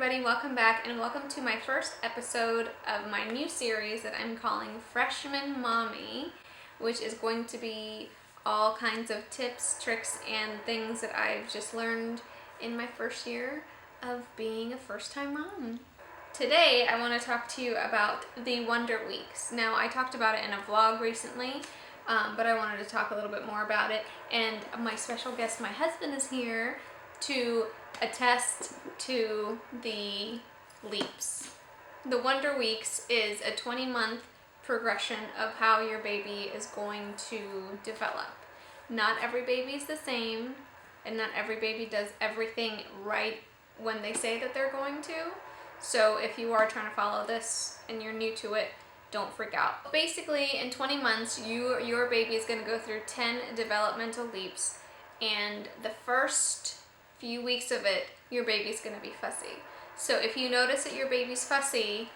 everybody, welcome back and welcome to my first episode of my new series that I'm calling Freshman Mommy, which is going to be all kinds of tips, tricks, and things that I've just learned in my first year of being a first-time mom. Today I want to talk to you about the Wonder Weeks. Now I talked about it in a vlog recently, but I wanted to talk a little bit more about it, and my special guest, my husband, is here to attest to the leaps. The Wonder Weeks is a 20-month progression of how your baby is going to develop. Not every baby is the same, and not every baby does everything right when they say that they're going to. So if you are trying to follow this and you're new to it, don't freak out. Basically, in 20 months, your baby is going to go through 10 developmental leaps, and the first few weeks of it, your baby's going to be fussy. So if you notice that your baby's fussy...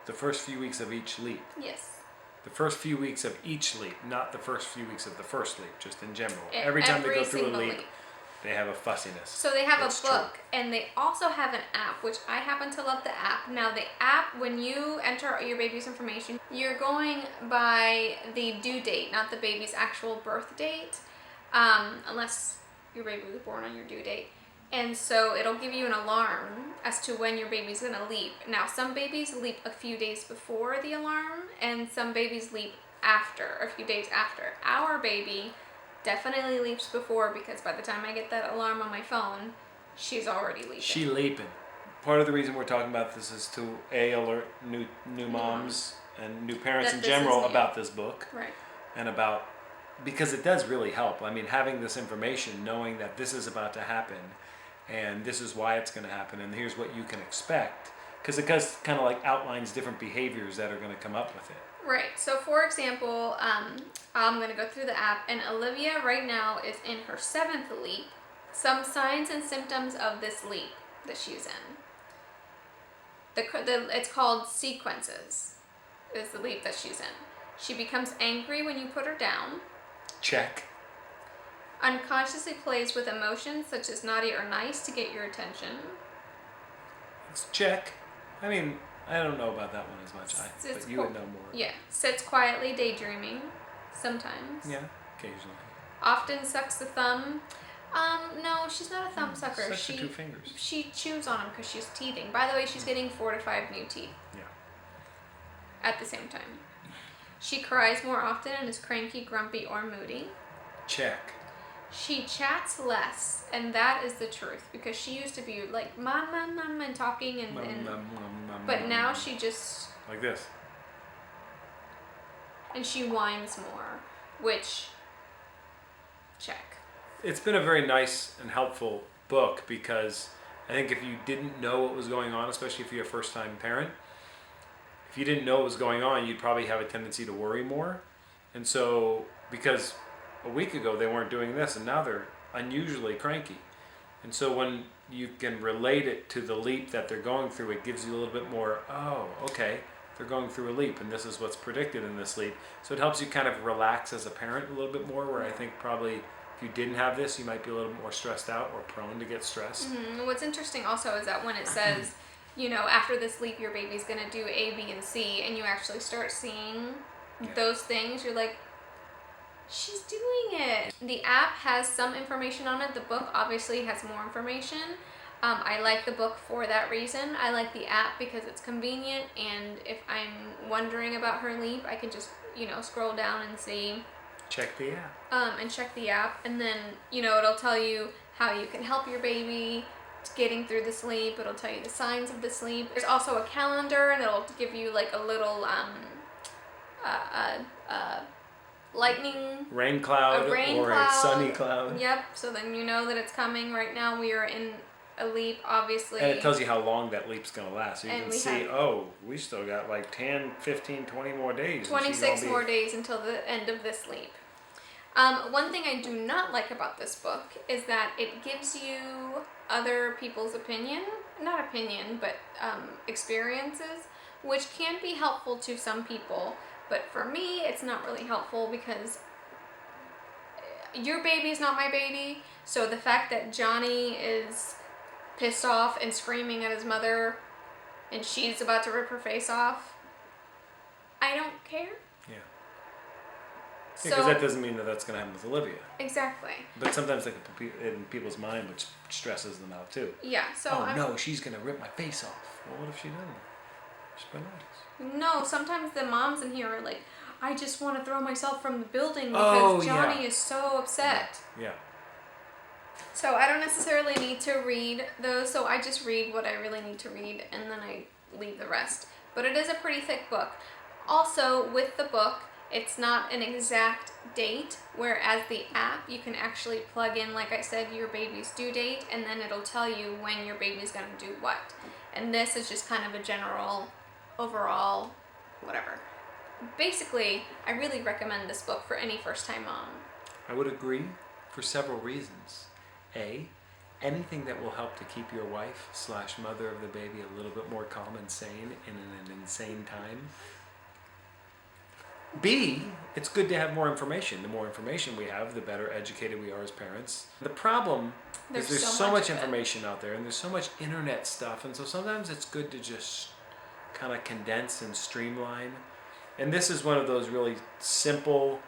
The first few weeks of each leap. Yes. The first few weeks of each leap, not the first few weeks of the first leap, just in general. Every time they go through a leap, they have a fussiness. So they have a book, and they also have an app, which I happen to love the app. Now the app, when you enter your baby's information, you're going by the due date, not the baby's actual birth date, unless your baby was born on your due date. And so it'll give you an alarm as to when your baby's gonna leap. Now some babies leap a few days before the alarm, and some babies leap after, a few days after. Our baby definitely leaps before, because by the time I get that alarm on my phone, she's already leaping. She leaping. Part of the reason we're talking about this is to alert new moms and new parents in general about this book. Right. And about, because it does really help. I mean, having this information, knowing that this is about to happen, and this is why it's going to happen, and here's what you can expect, because it does kind of like outlines different behaviors that are going to come up with it. Right. So for example, I'm going to go through the app, and Olivia right now is in her 7th leap. Some signs and symptoms of this leap that she's in. It's called sequences, is the leap that she's in. She becomes angry when you put her down. Check. Unconsciously plays with emotions such as naughty or nice to get your attention. It's check. I mean, I don't know about that one as much, but you would know more. Yeah. Sits quietly daydreaming, sometimes. Yeah, occasionally. Often sucks the thumb. No, she's not a thumb sucker. Sucks the 2 fingers. She chews on them because she's teething. By the way, she's getting 4 to 5 new teeth. Yeah. At the same time. She cries more often and is cranky, grumpy, or moody. Check. She chats less, and that is the truth, because she used to be like mom, mom, mom, and talking, but now she just like this, and she whines more, which check. It's been a very nice and helpful book, because I think if you didn't know what was going on, especially if you're a first-time parent, if you didn't know what was going on, you'd probably have a tendency to worry more. And so, because a week ago they weren't doing this, and now they're unusually cranky. And so when you can relate it to the leap that they're going through, it gives you a little bit more, oh, okay, they're going through a leap, and this is what's predicted in this leap. So it helps you kind of relax as a parent a little bit more, where I think probably if you didn't have this, you might be a little more stressed out or prone to get stressed. Mm-hmm. What's interesting also is that when it says, you know, after this leap your baby's going to do A, B, and C, and you actually start seeing those things, you're like, she's doing it. The app has some information on it. The book obviously has more information. I like the book for that reason. I like the app because it's convenient, and if I'm wondering about her leap, I can just, you know, scroll down and see. Check the app. And check the app, and then, you know, it'll tell you how you can help your baby getting through the sleep. It'll tell you the signs of the sleep. There's also a calendar, and it'll give you like a little lightning, rain cloud, a sunny cloud. Yep. So then you know that it's coming. Right now we are in a leap, obviously. And it tells you how long that leap's going to last. So you can see, we still got like 10, 15, 20 more days. 26 more days until the end of this leap. One thing I do not like about this book is that it gives you other people's but experiences, which can be helpful to some people. But for me, it's not really helpful, because your baby is not my baby. So the fact that Johnny is pissed off and screaming at his mother and she's about to rip her face off, I don't care. Yeah. So, Because that doesn't mean that that's going to happen with Olivia. Exactly. But sometimes that can put in people's mind, which stresses them out too. Yeah, so no, she's going to rip my face off. Well, what if she doesn't? She's been nice. No, sometimes the moms in here are like, I just want to throw myself from the building because Johnny is so upset. Yeah. So I don't necessarily need to read those, so I just read what I really need to read and then I leave the rest. But it is a pretty thick book. Also, with the book, it's not an exact date, whereas the app, you can actually plug in, like I said, your baby's due date, and then it'll tell you when your baby's going to do what. And this is just kind of a general, overall, whatever. Basically, I really recommend this book for any first-time mom. I would agree for several reasons. A, anything that will help to keep your wife / mother of the baby a little bit more calm and sane in an insane time. B, it's good to have more information. The more information we have, the better educated we are as parents. The problem is there's so much information out there and there's so much internet stuff, and so sometimes it's good to just kind of condense and streamline. And this is one of those really simple,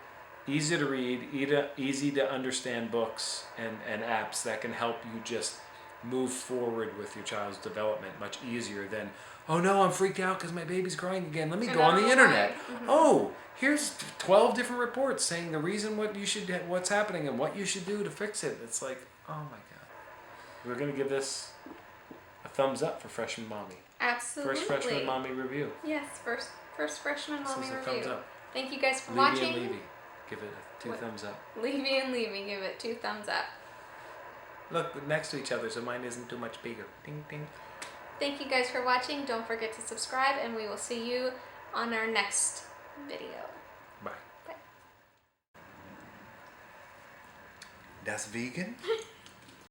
easy to read, easy to understand books and apps that can help you just move forward with your child's development much easier than, oh no, I'm freaked out because my baby's crying again. Let me go on the internet. Mm-hmm. Oh, here's 12 different reports saying the reason what's happening and what you should do to fix it. It's like, oh my God. We're going to give this a thumbs up for Freshman Mommy. Absolutely. First Freshman Mommy review. Yes, first Freshman Mommy this is a review. Thumbs up. Thank you guys for Levy watching. and Levy, give it 2 thumbs up. Levy and Levy, give it 2 thumbs up. Look, next to each other so mine isn't too much bigger. Ding, ding. Thank you guys for watching. Don't forget to subscribe, and we will see you on our next video. Bye. Bye. Das vegan?